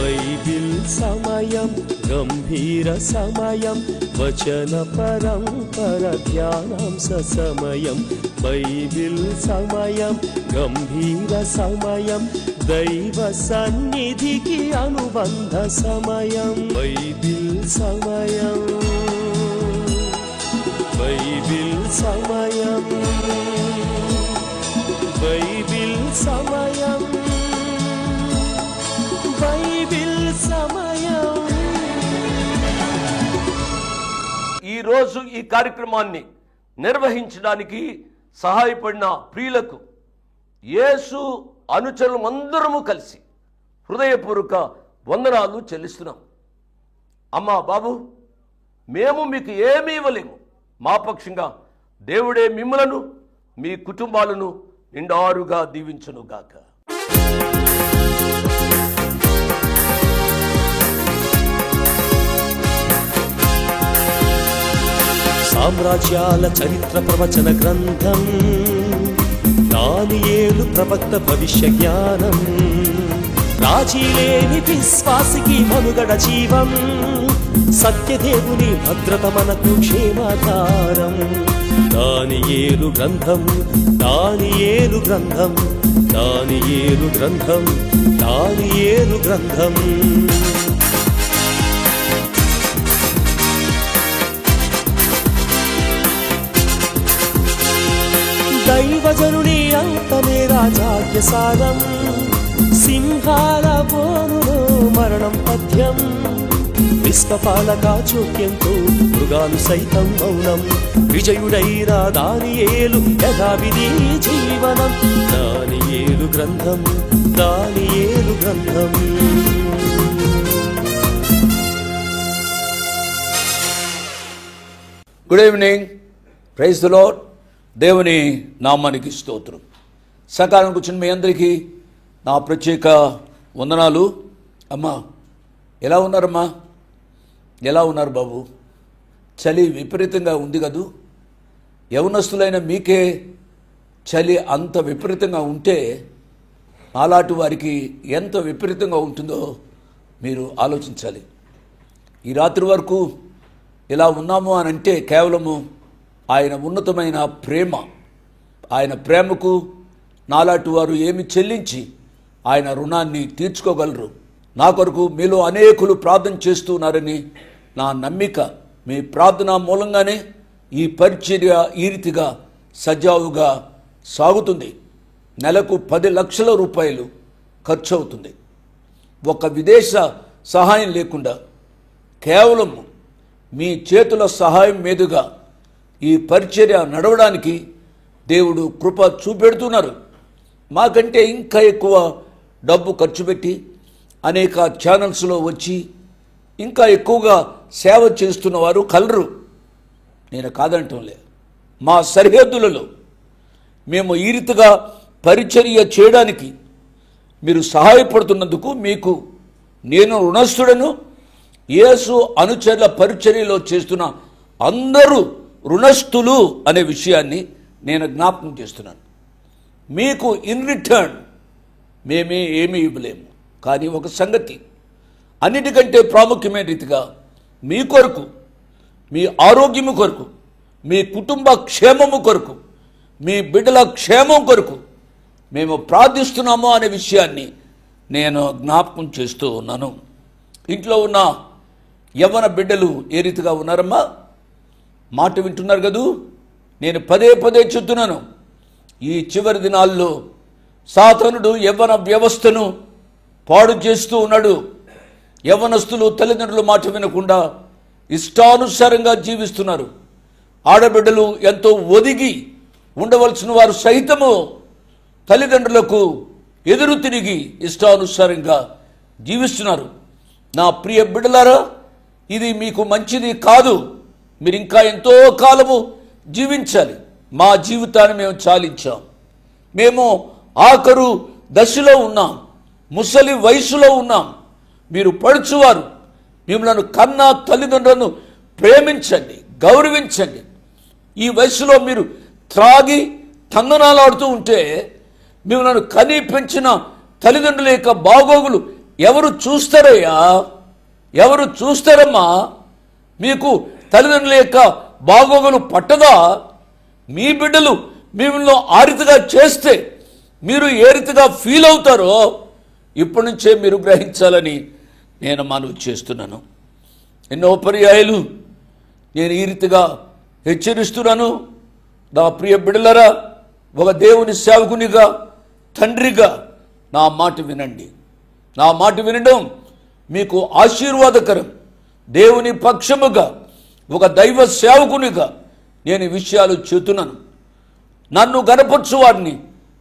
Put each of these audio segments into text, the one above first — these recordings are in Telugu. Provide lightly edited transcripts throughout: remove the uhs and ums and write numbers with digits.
బైబిల్ సమయం గంభీర సమయం వచన పరంపర ధ్యానాంశ సమయం బైబిల్ సమయం గంభీర సమయం దైవ సన్నిధికి అనుబంధ సమయం బైబిల్ సమయం బైబిల్ సమయం బైబిల్ సమయం బైబిల్ సమయం. ఈరోజు ఈ కార్యక్రమాన్ని నిర్వహించడానికి సహాయపడిన ప్రియులకు యేసు అనుచరులు అందరము కలిసి హృదయపూర్వక వందనాలు చెల్లిస్తున్నాం. అమ్మా బాబు, మేము మీకు ఏమీ ఇవ్వలేము. మా పక్షంగా దేవుడే మిమ్మలను మీ కుటుంబాలను నిండారుగా దీవించునుగాక. సామ్రాజ్యాల చరిత్ర ప్రవచన గ్రంథం, దానియేలు ప్రవక్త భవిష్య జ్ఞానం, రాజీలేని విశ్వాసికి మనుగడ జీవం, సత్యదేవుని భద్రత మనకు క్షేమాధారం. దానియేలు గ్రంథం, దానియేలు గ్రంథం, దానియేలు గ్రంథం, దానియేలు గ్రంథం. దైవజనుని అంతమే రాజాజ్ఞ సారం, సింహాల బోనులో మరణం పథ్యం, విశ్వపాలక చోక్యంతో మృగాలు సైతం మౌనం, విజయుడైన దానియేలు యథావిధి జీవనం. దానియేలు గ్రంథం, దానియేలు గ్రంథం. Good evening, praise the Lord. దేవుని నామానికి స్తోత్రం. సకాలం కూర్చుని మీ అందరికీ నా ప్రత్యేక వందనాలు. అమ్మా, ఎలా ఉన్నారమ్మా? ఎలా ఉన్నారు బాబు? చలి విపరీతంగా ఉంది కదూ. యవనస్తులైన మీకే చలి అంత విపరీతంగా ఉంటే అలాంటి వారికి ఎంత విపరీతంగా ఉంటుందో మీరు ఆలోచించాలి. ఈ రాత్రి వరకు ఇలా ఉన్నాము అని అంటే కేవలము ఆయన ఉన్నతమైన ప్రేమ, ఆయన ప్రేమకు నాలాంటి వారు ఏమి చెల్లించి ఆయన రుణాన్ని తీర్చుకోగలరు. నా కొరకు మీలో అనేకులు ప్రార్థన చేస్తున్నారని నా నమ్మిక. మీ ప్రార్థన మూలంగానే ఈ పరిచర్య ఈ రీతిగా సజావుగా సాగుతుంది. నెలకు 10 లక్షల రూపాయలు ఖర్చు అవుతుంది. ఒక విదేశ సహాయం లేకుండా కేవలం మీ చేతుల సహాయం మీదుగా ఈ పరిచర్య నడవడానికి దేవుడు కృప చూపెడుతున్నారు. మాకంటే ఇంకా ఎక్కువ డబ్బు ఖర్చు పెట్టి అనేక ఛానల్స్లో వచ్చి ఇంకా ఎక్కువగా సేవ చేస్తున్న వారు కలరు. నేను కాదంటం లేదు. మా సరిహద్దులలో మేము ఈ రీతిగా పరిచర్య చేయడానికి మీరు సహాయపడుతున్నందుకు మీకు నేను రుణస్థుడను. యేసు అనుచరుల పరిచర్యలో చేస్తున్న అందరూ రుణస్థులు అనే విషయాన్ని నేను జ్ఞాపకం చేస్తున్నాను. మీకు ఇన్ రిటర్న్ మేమే ఏమీ ఇవ్వలేము. కానీ ఒక సంగతి, అన్నిటికంటే ప్రాముఖ్యమైన రీతిగా మీ కొరకు, మీ ఆరోగ్యము కొరకు, మీ కుటుంబ క్షేమము కొరకు, మీ బిడ్డల క్షేమం కొరకు మేము ప్రార్థిస్తున్నాము అనే విషయాన్ని నేను జ్ఞాపకం చేస్తూ ఉన్నాను. ఇంట్లో ఉన్న యవ్వన బిడ్డలు ఏ రీతిగా ఉన్నారమ్మా? మాట వింటున్నారు కదూ. నేను పదే పదే చెప్తున్నాను, ఈ చివరి దినాల్లో సాతానుడు యవ్వన వ్యవస్థను పాడు చేస్తూ ఉన్నాడు. యవ్వనస్తులు తల్లిదండ్రుల మాట వినకుండా ఇష్టానుసారంగా జీవిస్తున్నారు. ఆడబిడ్డలు ఎంతో ఒదిగి ఉండవలసిన వారు సైతము తల్లిదండ్రులకు ఎదురు తిరిగి ఇష్టానుసారంగా జీవిస్తున్నారు. నా ప్రియ బిడ్డలారా, ఇది మీకు మంచిది కాదు. మీరు ఇంకా ఎంతో కాలము జీవించాలి. మా జీవితాన్ని మేము చాలించాం. మేము ఆఖరు దశలో ఉన్నాం, ముసలి వయసులో ఉన్నాం. మీరు పడుచువారు, మిమ్మల్ని కన్నా తల్లిదండ్రులను ప్రేమించండి, గౌరవించండి. ఈ వయసులో మీరు త్రాగి తందనాలాడుతూ ఉంటే మిమ్మల్ని కని పెంచిన తల్లిదండ్రుల యొక్క బాగోగులు ఎవరు చూస్తారయ్యా? ఎవరు చూస్తారమ్మా? మీకు తల్లిదండ్రుల యొక్క బాగోగులు పట్టదా? మీ బిడ్డలు మిమ్మల్ని ఆ రీతిగా చేస్తే మీరు ఏ రీతిగా ఫీల్ అవుతారో ఇప్పటి నుంచే మీరు గ్రహించాలని నేను మనవి చేస్తున్నాను. ఎన్నో పర్యాయాలు నేను ఈ రీతిగా హెచ్చరిస్తున్నాను. నా ప్రియ బిడ్డలరా, ఒక దేవుని సేవకునిగా, తండ్రిగా నా మాట వినండి. నా మాట వినడం మీకు ఆశీర్వాదకరం. దేవుని పక్షముగా ఒక దైవ సేవకునిగా నేను ఈ విషయాలు చెబుతున్నాను. నన్ను గనపరచువాడిని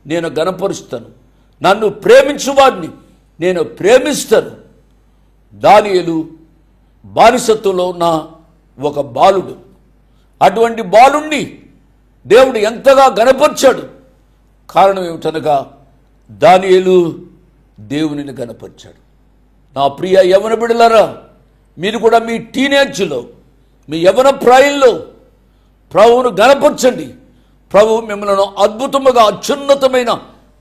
నేను గనపరుస్తాను, నన్ను ప్రేమించువాడిని నేను ప్రేమిస్తాను. దానియేలు బానిసత్వంలో ఉన్న ఒక బాలుడు. అటువంటి బాలుణ్ణి దేవుడు ఎంతగా గనపరిచాడు. కారణం ఏమిటనగా దానియేలు దేవునిని గనపరిచాడు. నా ప్రియ యవన బిడ్డలారా, మీరు కూడా మీ టీనేజ్లో, మీ యవన ప్రాయంలో ప్రభువును గనపరచండి. ప్రభువు మిమ్మల్ని అద్భుతముగా అత్యున్నతమైన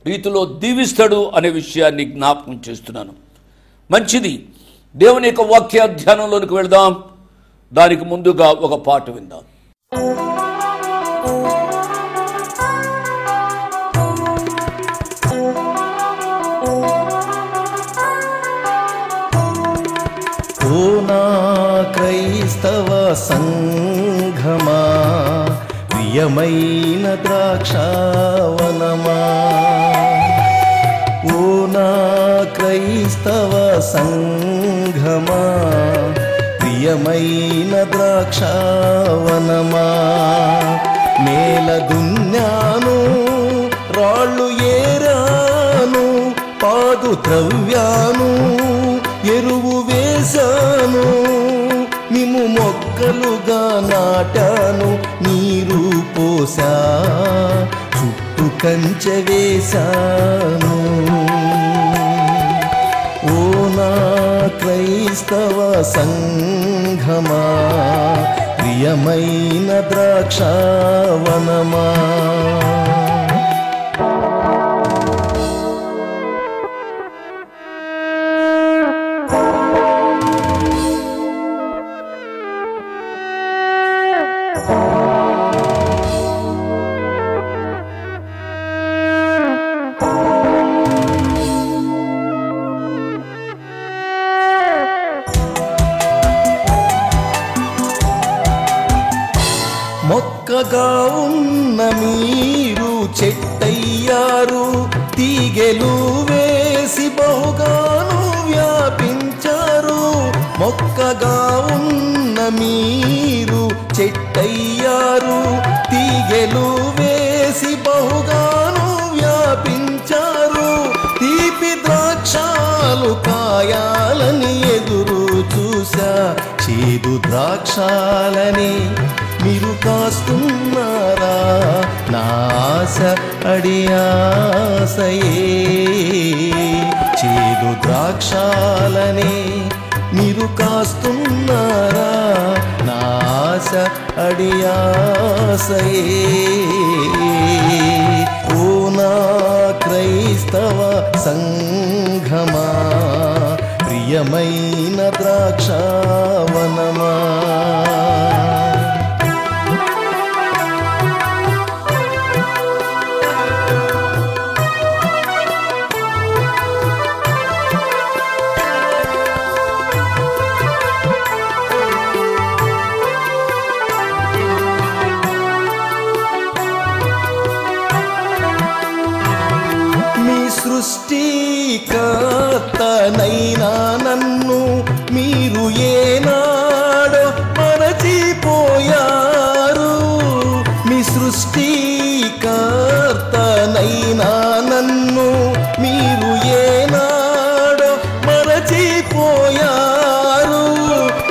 రీతిలో దీవిస్తాడు అనే విషయాన్ని జ్ఞాపకం చేస్తున్నాను. మంచిది, దేవుని యొక్క వాక్య ధ్యానంలోనికి వెళదాం. దానికి ముందుగా ఒక పాట విందాం. ఓ నా క్రైస్తవ సంఘమా, ప్రియమైన ద్రాక్షావనమా, ఓ నా క్రైస్తవ సంఘమా, ప్రియమైన ద్రాక్షావనమా, నేల దున్యాను, రాళ్ళు ఏరాను, పాదు త్రవ్యాను, ఎరువు వేశాను, మిము మొక్కలుగా నాటాను, నీరు పోసా, చుట్టూ కంచె వేశాను. ఓ నా క్రైస్తవ సంఘమా, ప్రియమైన ద్రాక్షావనమా, మొక్కగా ఉన్న మీరు చెట్టయ్యారు, తీగెలు వేసి బహుగాను వ్యాపించారు. మొక్కగా ఉన్న మీరు చెట్టయ్యారు, తీగెలు వేసి బహుగాను వ్యాపించారు. తీపి ద్రాక్షాలు కాయాలని ఎదురు చూసా, చేదు ద్రాక్షాలని మీరు కాస్తున్నారా? నా ఆశ అడియాసయే, చేదు ద్రాక్షాలని మీరు కాస్తున్నారా? నా ఆశ అడియాసయే. ఓ నా క్రైస్తవ సంఘమా, ప్రియమైన ద్రాక్షావనమా, సృష్టికర్తనైనా నన్ను మీరు ఏనాడో మరచిపోయారు. మీ సృష్టికర్తనైనా నన్ను మీరు ఏనాడో మరచిపోయారు.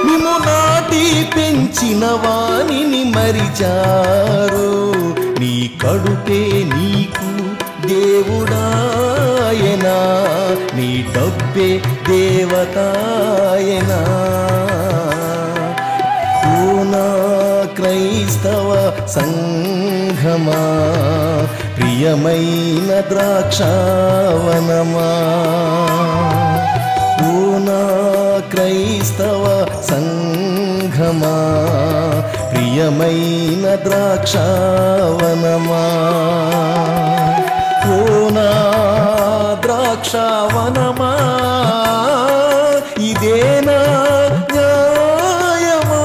మిమ్ము నాటి పెంచిన వానిని మరిచారు. నీ కడుపే నీకు దేవుడాయనా, నీ డబ్బే దేవతాయనా. ఓ నా క్రైస్తవ సంఘమా, ప్రియమైన ద్రాక్షావనమా, పూనా క్రైస్తవ సంఘమా, ప్రియమైన ద్రాక్షావనమా, పూనా ద్రాక్షావనమా, ఇదేనా న్యాయమా,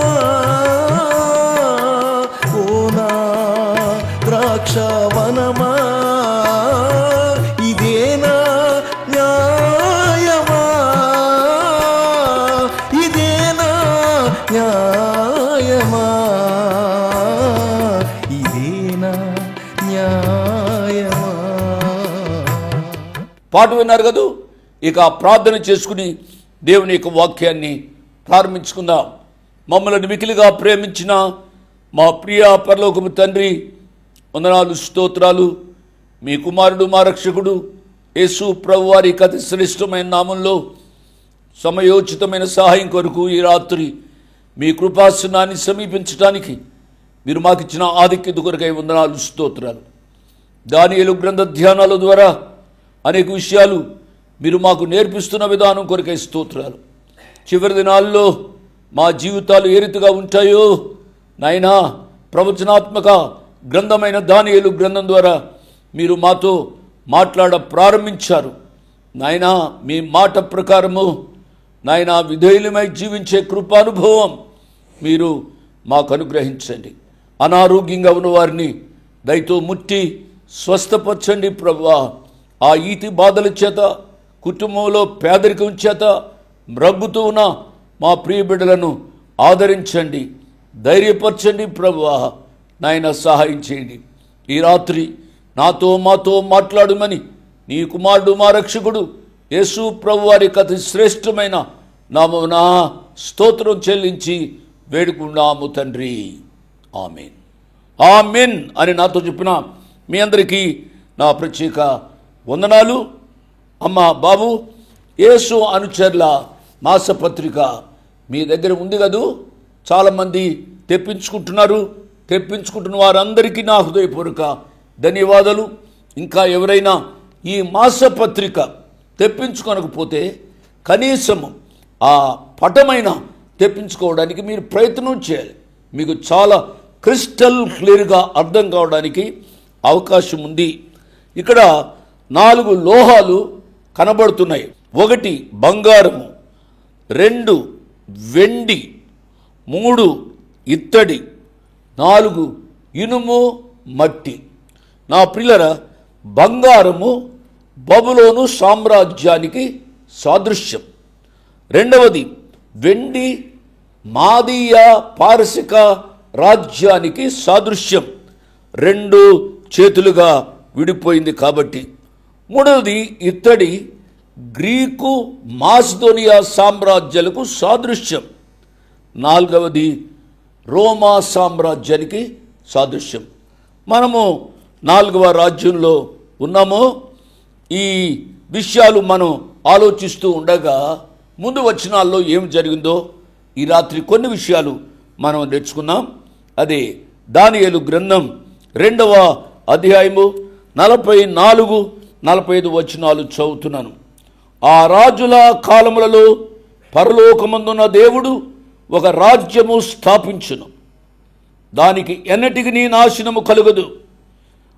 పూనా ద్రాక్షావనమా, ఇదేనా న్యాయమా, ఇదేనా న్యాయమా, ఇదేనా న్యాయమా. పాట విన్నారు కదా. ఇక ప్రార్థన చేసుకుని దేవుని యొక్క వాక్యాన్ని ప్రారంభించుకుందాం. మమ్మల్ని మికిలిగా ప్రేమించిన మా ప్రియ పరలోకపు తండ్రి, వందనాలు, స్తోత్రాలు. మీ కుమారుడు మా రక్షకుడు యేసు ప్రభువారి అతి శ్రేష్టమైన నామంలో సమయోచితమైన సహాయం కొరకు ఈ రాత్రి మీ కృపాసనాన్ని సమీపించడానికి మీరు మాకిచ్చిన ఆధిక్యత కొరకై వందనాలు, స్తోత్రాలు. దానియేలు గ్రంథ ధ్యానాల ద్వారా అనేక విషయాలు మీరు మాకు నేర్పిస్తున్న విధానం కొరకై స్తోత్రాలు. చివరి దినాల్లో మా జీవితాలు ఏ రీతిగా ఉంటాయో నాయనా, ప్రవచనాత్మక గ్రంథమైన దానియేలు గ్రంథం ద్వారా మీరు మాతో మాట్లాడ ప్రారంభించారు నాయనా. మీ మాట ప్రకారము నాయనా విధేయులమై జీవించే కృపానుభవం మీరు మాకు అనుగ్రహించండి. అనారోగ్యంగా ఉన్న వారిని దయతో ముట్టి స్వస్థపరచండి ప్రభువా. ఆ ఈతి బాధల చేత, కుటుంబంలో పేదరికం చేత మ్రగ్గుతూ ఉన్న మా ప్రియ బిడ్డలను ఆదరించండి, ధైర్యపరచండి ప్రభువా. నాయన సహాయం చేయండి. ఈ రాత్రి నాతో మాతో మాట్లాడమని నీ కుమారుడు మా రక్షకుడు యేసు ప్రభువారి అతి శ్రేష్టమైన నామమున స్తోత్రం చెల్లించి వేడుకున్నాము తండ్రి. ఆమేన్. ఆమేన్ అని నాతో చెప్పిన మీ అందరికీ నా ప్రత్యేక వందనాలు. అమ్మ బాబు, యేసు అనుచరుల మాసపత్రిక మీ దగ్గర ఉంది కదూ. చాలామంది తెప్పించుకుంటున్న వారందరికీ నా హృదయపూర్వక ధన్యవాదాలు. ఇంకా ఎవరైనా ఈ మాసపత్రిక తెప్పించుకోనకపోతే కనీసము ఆ పటమైన తెప్పించుకోవడానికి మీరు ప్రయత్నం చేయాలి. మీకు చాలా క్రిస్టల్ క్లియర్గా అర్థం కావడానికి అవకాశం ఉంది. ఇక్కడ 4 లోహాలు కనబడుతున్నాయి. 1 బంగారము, 2 వెండి, 3 ఇత్తడి, 4 ఇనుము, మట్టి. నా ప్రియులారా, బంగారము బబులోను సామ్రాజ్యానికి సాదృశ్యం. 2వది వెండి మాదీయ పారసిక రాజ్యానికి సాదృశ్యం. 2 చేతులుగా విడిపోయింది కాబట్టి. 3వది ఇత్తడి గ్రీకు మాసిదోనియా సామ్రాజ్యాలకు సాదృశ్యం. 4వది రోమా సామ్రాజ్యానికి సాదృశ్యం. మనము 4వ రాజ్యంలో ఉన్నాము. ఈ విషయాలు మనం ఆలోచిస్తూ ఉండగా ముందు వచనాల్లో ఏం జరిగిందో ఈ రాత్రి కొన్ని విషయాలు మనం నేర్చుకున్నాం. అదే దానియేలు గ్రంథం 2వ అధ్యాయము 44-45 వచనాలు చదువుతున్నాను. ఆ రాజుల కాలములలో పరలోకమందున్న దేవుడు ఒక రాజ్యము స్థాపించును, దానికి ఎన్నటికి నాశనము కలుగదు.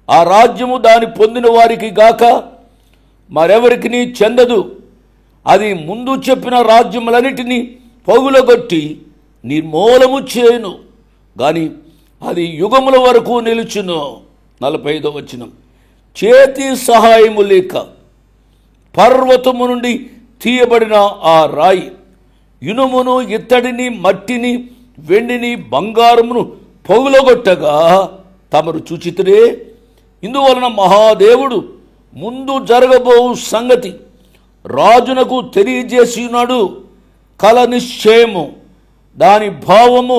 ఆ రాజ్యము దాని పొందిన వారికి గాక మరెవరికి చెందదు. అది ముందు చెప్పిన రాజ్యములన్నిటినీ పగులగొట్టి నిర్మూలము చేయును, గాని అది యుగముల వరకు నిలుచును. 45వ వచనం. చేతి సహాయము లేక పర్వతము నుండి తీయబడిన ఆ రాయి ఇనుమును, ఇత్తడిని, మట్టిని, వెండిని, బంగారమును పగులగొట్టగా తమరు చూచితిరే. ఇందువలన మహాదేవుడు ముందు జరగబో సంగతి రాజునకు తెలియజేసినాడు. కల నిశ్చయము, దాని భావము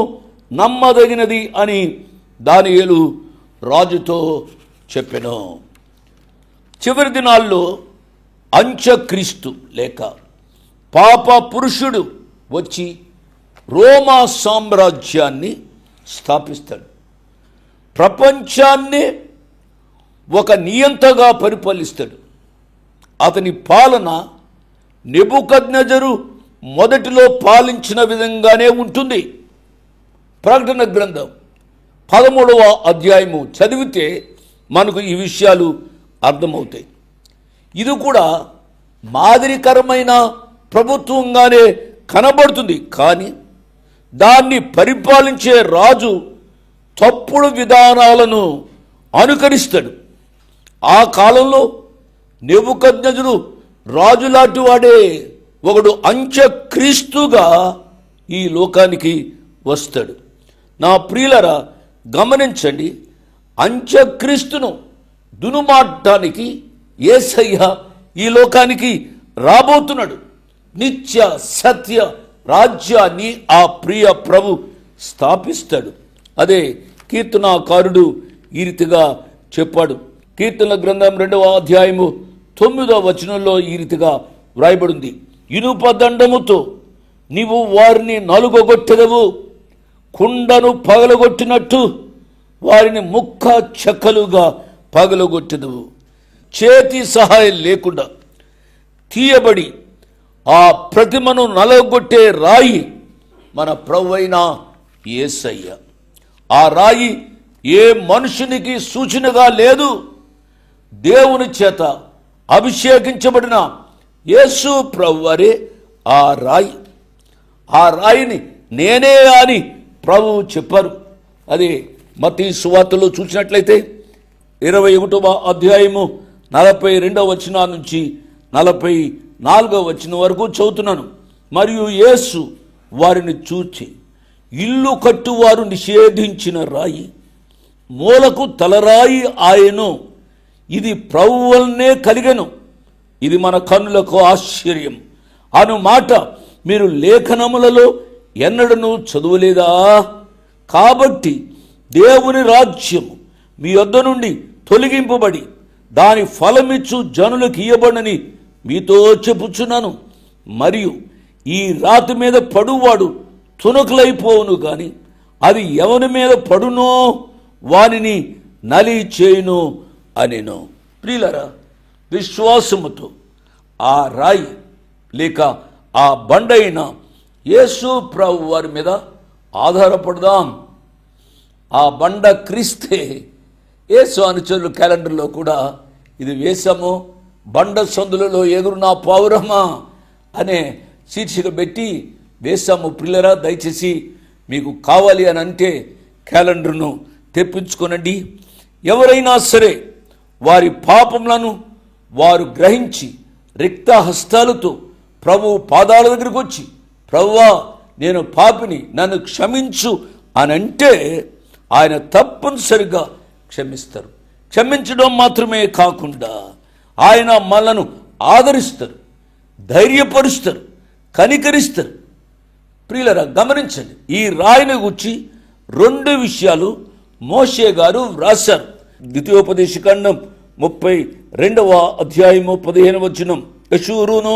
నమ్మదగినది అని దానియేలు రాజుతో చెప్పెను. చివరి దినాల్లో అంత్యక్రీస్తు లేక పాప పురుషుడు వచ్చి రోమా సామ్రాజ్యాన్ని స్థాపిస్తాడు. ప్రపంచాన్ని ఒక నియంతగా పరిపాలిస్తాడు. అతని పాలన నెబుకద్నెజరు మొదటిలో పాలించిన విధంగానే ఉంటుంది. ప్రకటన గ్రంథం 13వ అధ్యాయము చదివితే మనకు ఈ విషయాలు అర్థమవుతాయి. ఇది కూడా మాదిరికరమైన ప్రభుత్వంగానే కనబడుతుంది. కానీ దాన్ని పరిపాలించే రాజు తప్పుడు విధానాలను అనుకరిస్తాడు. ఆ కాలంలో నెబుకద్నెజరు రాజులాంటి వాడే ఒకడు అంత్యక్రీస్తుగా ఈ లోకానికి వస్తాడు. నా ప్రియులరా, గమనించండి, అంత్యక్రీస్తును దునుమాడటానికి యేసయ్య ఈ లోకానికి రాబోతున్నాడు. నిత్య సత్య రాజ్యాన్ని ఆ ప్రియ ప్రభు స్థాపిస్తాడు. అదే కీర్తనాకారుడు ఈ రీతిగా చెప్పాడు. కీర్తన గ్రంథం 2వ అధ్యాయము 9వ వచనంలో ఈ రీతిగా వ్రాయబడింది. ఇనుప దండముతో నీవు వారిని నలుగొట్టెదవు, కుండను పగలగొట్టినట్టు వారిని ముక్క చెక్కలుగా పగలగొట్టెదవు. చేతి సహాయం లేకుండా తీయబడి ఆ ప్రతిమను నలగొట్టే రాయి మన ప్రభువైన యేసయ్య. ఆ రాయి ఏ మనుషునికి సూచనగా లేదు. దేవుని చేత అభిషేకించబడిన యేసు ప్రభువరే ఆ రాయి. ఆ రాయిని నేనే అని ప్రభువు చెప్పారు. అది మత్తయి సువార్తలో చూసినట్లయితే 21వ అధ్యాయము 42వ వచనం నుంచి 44వ వచనం వరకు చదువుతున్నాను. మరియు యేసు వారిని చూచి, ఇల్లు కట్టువారు నిషేధించిన రాయి, మూలకు తలరాయి ఆయను, ఇది ప్రభువు వలనే కలిగెను, ఇది మన కన్నులకు ఆశ్చర్యం అను మాట మీరు లేఖనములలో ఎన్నడూ చదువులేదా? కాబట్టి దేవుని రాజ్యము మీ యొద్ద నుండి తొలగింపబడి దాని ఫలమిచ్చు జనులకు ఇయ్యబడని మీతో చెప్పుచున్నాను. మరియు ఈ రాతి మీద పడువాడు తునకలైపోవును, కానీ అది ఎవని మీద పడునో వానిని నలి చేయును అనెను. ప్రియులారా, విశ్వాసముతో ఆ రాయి లేక ఆ బండైన యేసు ప్రభు వారి మీద ఆధారపడదాం. ఆ బండ క్రీస్తే. యేసు అనుచరులు క్యాలెండర్లో కూడా ఇది వేసాము, బండ సందులలో ఎగురు నా పౌరమా అనే శీర్షిక పెట్టి వేసాము. ప్రియులారా, దయచేసి మీకు కావాలి అని అంటే క్యాలెండర్ను తెప్పించుకోనండి. ఎవరైనా సరే వారి పాపములను వారు గ్రహించి రిక్త హస్తాలతో ప్రభు పాదాల దగ్గరికి వచ్చి, ప్రభువా నేను పాపిని, నన్ను క్షమించు అని అంటే ఆయన తప్పనిసరిగా క్షమిస్తారు. క్షమించడం మాత్రమే కాకుండా ఆయన మనలను ఆదరిస్తారు, ధైర్యపరుస్తారు, కనికరిస్తారు. ప్రియులరా, గమనించండి, ఈ రాయిని గురించి 2 విషయాలు మోషే గారు వ్రాశారు. ద్వితీయోపదేశకాండం 32వ అధ్యాయము 15వ వచనం, యెషూరును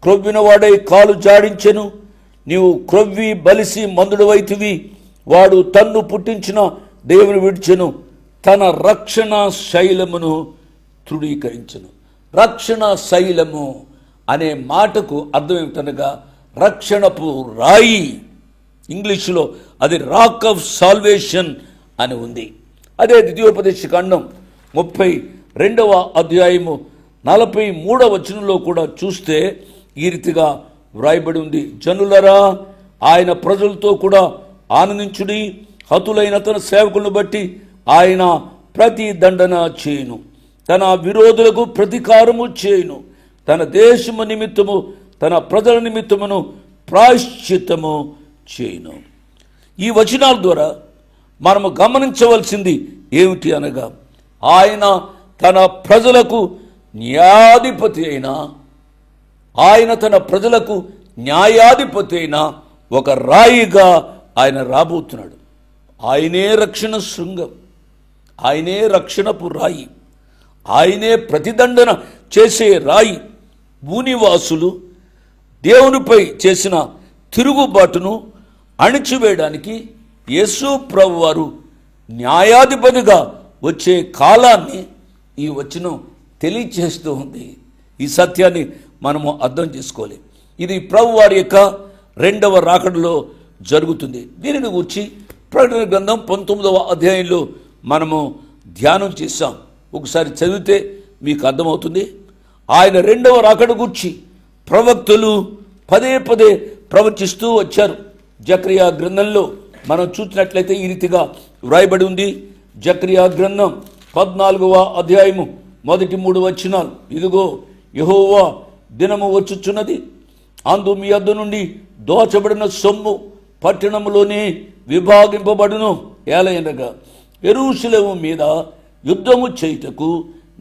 క్రొవ్విన వాడై కాలు జాడించెను, నీవు క్రొవ్వి బలిసి మందుడవైతివి, వాడు తన్ను పుట్టించిన దేవుని విడిచెను, తన రక్షణ శైలమును తృణీకరించెను. రక్షణ శైలము అనే మాటకు అర్థం ఏమిటనగా రక్షణపు రాయి. ఇంగ్లీషులో అది రాక్ ఆఫ్ సాల్వేషన్ అని ఉంది. అదే ద్వితీయోపదేశకాండం 32వ అధ్యాయము 43వ వచనంలో కూడా చూస్తే ఈ రీతిగా వ్రాయబడి ఉంది. జనులరా, ఆయన ప్రజలతో కూడా ఆనందించుడి, హతులైన తన సేవకులను బట్టి ఆయన ప్రతి దండన చేయును, తన విరోధులకు ప్రతీకారము చేయును, తన దేశము నిమిత్తము తన ప్రజల నిమిత్తమును ప్రాయశ్చిత్తము చేయును. ఈ వచనాల ద్వారా మనము గమనించవలసింది ఏమిటి అనగా, ఆయన తన ప్రజలకు న్యాయాధిపతి అయినా, ఆయన తన ప్రజలకు న్యాయాధిపతి అయిన ఒక రాయిగా ఆయన రాబోతున్నాడు. ఆయనే రక్షణ శృంగం, ఆయనే రక్షణపు రాయి, ఆయనే ప్రతిదండన చేసే రాయి. భూనివాసులు దేవునిపై చేసిన తిరుగుబాటును అణిచివేయడానికి యేసు ప్రభు వారు న్యాయాధిపతిగా వచ్చే కాలాన్ని ఈ వచనం తెలియచేస్తూ ఉంది. ఈ సత్యాన్ని మనము అర్థం చేసుకోవాలి. ఇది ప్రభు వారి యొక్క రెండవ రాకడలో జరుగుతుంది. దీనిని గురించి ప్రకటన గ్రంథం 19వ అధ్యాయంలో మనము ధ్యానం చేశాం. ఒకసారి చదివితే మీకు అర్థమవుతుంది. ఆయన రెండవ రాకడ గురించి ప్రవక్తలు పదే పదే ప్రవచిస్తూ వచ్చారు. జకరియా గ్రంథంలో మనం చూసినట్లయితే ఈ రీతిగా వ్రాయబడి ఉంది. జకరియా గ్రంథం 14వ అధ్యాయము మొదటి 3 వచనాలు. ఇదిగో యెహోవా దినము వచ్చుచున్నది, అందు మీ యొద్ద నుండి దోచబడిన సొమ్ము పట్టణములోనే విభాగింపబడును. ఏలయనగా యెరూషలేము మీద యుద్ధము చేయుటకు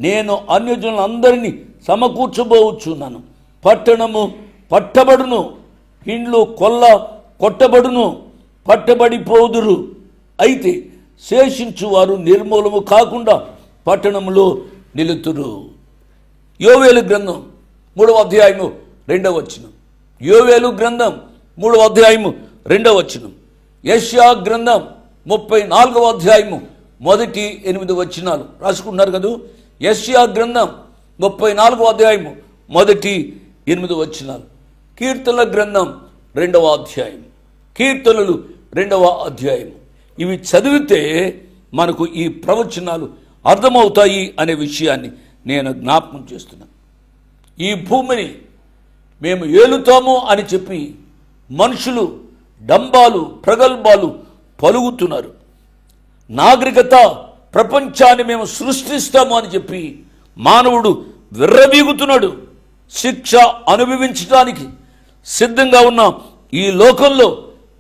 నేను అన్యజనులందరినీ సమకూర్చబోచున్నాను. పట్టణము పట్టబడును, ఇండ్లు కొల్ల కొట్టబడును, పట్టబడిపోదురు. అయితే శేషించువారు నిర్మూలము కాకుండా పట్టణములో నిలుతురు. యోవేలు గ్రంథం 3వ అధ్యాయము 2వ వచనం. యోవేలు గ్రంథం 3వ అధ్యాయము 2వ వచనం. యెషయా గ్రంథం 34వ అధ్యాయము మొదటి 8 వచనాలు రాసుకుంటున్నారు కదా. యెషయా గ్రంథం 34వ అధ్యాయము మొదటి 8 వచనాలు. కీర్తనల గ్రంథం 2వ అధ్యాయం, కీర్తనలు 2వ అధ్యాయం. ఇవి చదివితే మనకు ఈ ప్రవచనాలు అర్థమవుతాయి అనే విషయాన్ని నేను జ్ఞాపకం చేస్తున్నాను. ఈ భూమిని మేము ఏలుతాము అని చెప్పి మనుషులు డంబాలు ప్రగల్భాలు పలుకుతున్నారు. నాగరికత ప్రపంచాన్ని మేము సృష్టిస్తాము అని చెప్పి మానవుడు విర్రవీగుతున్నాడు. శిక్ష అనుభవించడానికి సిద్ధంగా ఉన్న ఈ లోకంలో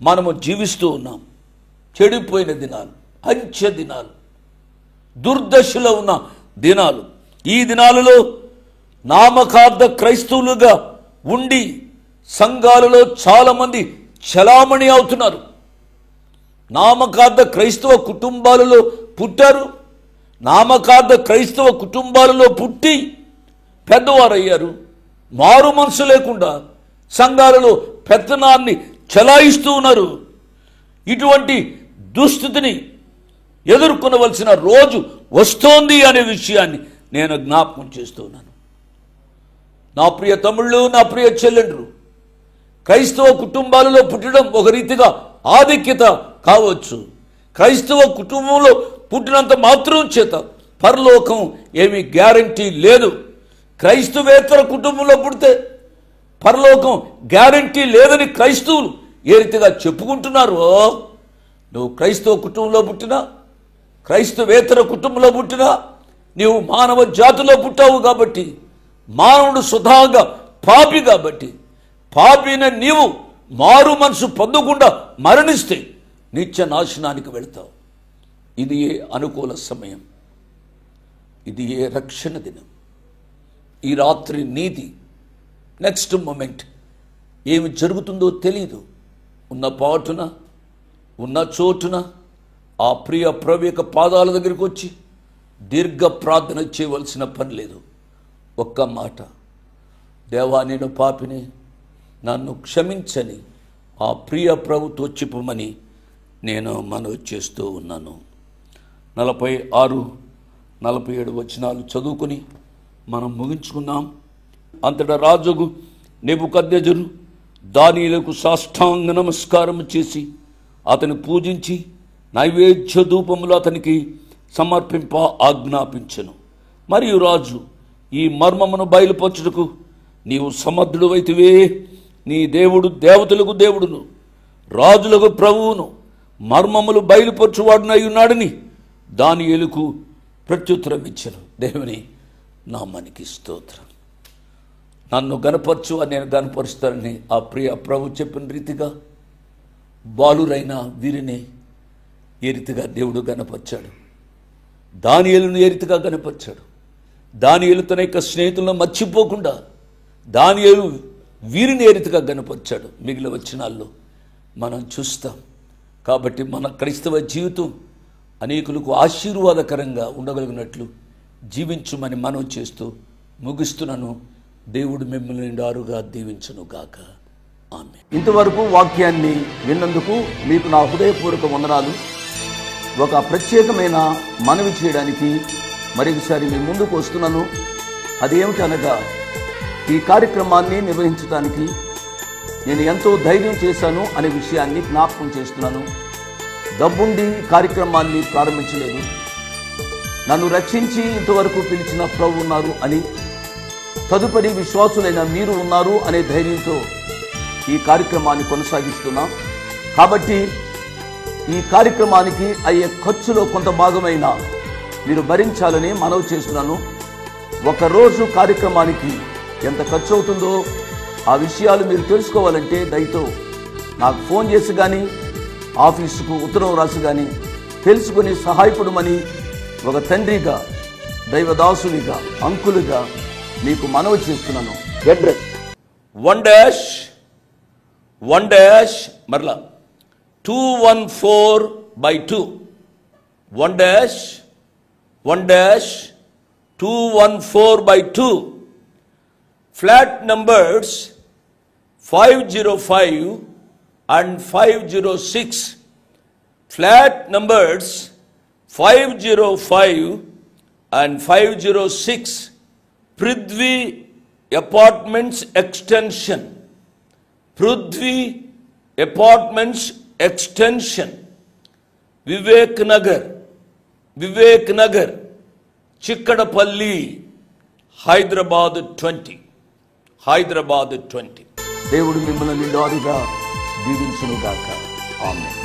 మనము జీవిస్తూ ఉన్నాం. చెడిపోయిన దినాలు, అంచె దినాలు, దుర్దశలో ఉన్న దినాలు. ఈ దినాలలో నామకార్థ క్రైస్తవులుగా ఉండి సంఘాలలో చాలామంది చలామణి అవుతున్నారు. నామకార్థ క్రైస్తవ కుటుంబాలలో పుట్టారు. నామకార్థ క్రైస్తవ కుటుంబాలలో పుట్టి పెద్దవారయ్యారు. మారు మనసు లేకుండా సంఘాలలో పెత్తనాన్ని చలాయిస్తూ ఉన్నారు. ఇటువంటి దుస్థితిని ఎదుర్కొనవలసిన రోజు వస్తోంది అనే విషయాన్ని నేను జ్ఞాపకం చేస్తున్నాను. నా ప్రియ తమ్ముళ్ళు, నా ప్రియ చెల్లెండ్రు, క్రైస్తవ కుటుంబాలలో పుట్టడం ఒక రీతిగా ఆధిక్యత కావచ్చు. క్రైస్తవ కుటుంబంలో పుట్టినంత మాత్రం చేత పరలోకం ఏమీ గ్యారంటీ లేదు. క్రైస్తవేతర కుటుంబంలో పుడితే పరలోకం గ్యారంటీ లేదని క్రైస్తవులు ఏ రీతిగా చెప్పుకుంటున్నారు. నువ్వు క్రైస్తవ కుటుంబంలో పుట్టినా, క్రైస్తవేతర కుటుంబంలో పుట్టినా నీవు మానవ జాతిలో పుట్టావు కాబట్టి, మానవుడు స్వతహాగా పాపి కాబట్టి, పాపిన నీవు మారు మనసు పొందకుండా మరణిస్తే నిత్య నాశనానికి వెళతావు. ఇది ఏ అనుకూల సమయం, ఇది ఏ రక్షణ దినం. ఈ రాత్రి నీది. నెక్స్ట్ మూమెంట్ ఏమి జరుగుతుందో తెలియదు. ఉన్న పాటున, ఉన్న చోటున ఆ ప్రియ ప్రభు యొక్క పాదాల దగ్గరికి వచ్చి దీర్ఘ ప్రార్థన చేయవలసిన పని లేదు. ఒక్క మాట, దేవా నేను పాపిని, నన్ను క్షమించని ఆ ప్రియ ప్రభుతో చెప్పమని నేను మనవి చేస్తూ ఉన్నాను. 46, 47 వచనాలు చదువుకొని మనం ముగించుకుందాం. అంతటా రాజుకు నెబుకద్నెజరు దానియేలుకు సాష్టాంగ నమస్కారం చేసి అతని పూజించి నైవేద్య ధూపములు అతనికి సమర్పింప ఆజ్ఞాపించెను. మరియు రాజు, ఈ మర్మమును బయలుపరచుటకు నీవు సమర్థుడు అయితివే. నీ దేవుడు దేవతలకు దేవుడును, రాజులకు ప్రభువును, మర్మములు బయలుపరచువాడునై ఉన్నాడని దానియేలుకు ప్రత్యుత్తరం ఇచ్చెను. దేవుని నామానికి స్తోత్రం. నన్ను గనపరచు అని నేను గనపరుస్తానని ఆ ప్రియ ప్రభు చెప్పిన రీతిగా బాలురైన వీరిని ఏ రీతిగా దేవుడు గనపరిచాడు. దానియేలును ఏ రీతిగా గనపరిచాడు. దానియేలు తన యొక్క స్నేహితులను మర్చిపోకుండా దానియేలు వీరిని ఏ రీతిగా గనపరిచాడు మిగిలిన వచనాల్లో మనం చూస్తాం. కాబట్టి మన క్రైస్తవ జీవితం అనేకులకు ఆశీర్వాదకరంగా ఉండగలిగినట్లు జీవించుమని మనం చేస్తూ ముగిస్తున్నాను. దేవుడు మిమ్మల్ని నిండారుగా దీవించును గాక. ఆమేన్. ఇంతవరకు వాక్యాన్ని విన్నందుకు మీకు నా హృదయపూర్వక వందనాలు. ఒక ప్రత్యేకమైన మనవి చేయడానికి మరొకసారి మీ ముందుకు వస్తున్నాను. అదేమిటనగా ఈ కార్యక్రమాన్ని నిర్వహించడానికి నేను ఎంతో ధైర్యం చేశాను అనే విషయాన్ని జ్ఞాపకం చేస్తున్నాను. డబ్బుండి కార్యక్రమాన్ని ప్రారంభించలేదు. నన్ను రక్షించి ఇంతవరకు పిలిచిన ప్రభు ఉన్నారు అని, తదుపరి విశ్వాసులైన మీరు ఉన్నారు అనే ధైర్యంతో ఈ కార్యక్రమాన్ని కొనసాగిస్తున్నాం. కాబట్టి ఈ కార్యక్రమానికి అయ్యే ఖర్చులో కొంత భాగమైన మీరు భరించాలని మనవి చేస్తున్నాను. ఒకరోజు కార్యక్రమానికి ఎంత ఖర్చు అవుతుందో ఆ విషయాలు మీరు తెలుసుకోవాలంటే దయతో నాకు ఫోన్ చేసి కానీ ఆఫీసుకు ఉత్తరం రాసి కానీ తెలుసుకుని సహాయపడమని ఒక తండ్రిగా, దైవదాసునిగా, అంకులుగా మీకు మనవి చేస్తున్నాను. అడ్రస్ 1-1- మరలా 214/2 1-1-214/2 flat numbers 505 and 506. Flat numbers 505 and 506. Prithvi apartments extension, Prithvi apartments extension, Vivek Nagar, Chikkadpally, Hyderabad 20. దేవుడు మిమ్మల్ని నిండారుగా దీవించునుగాక. ఆమేన్.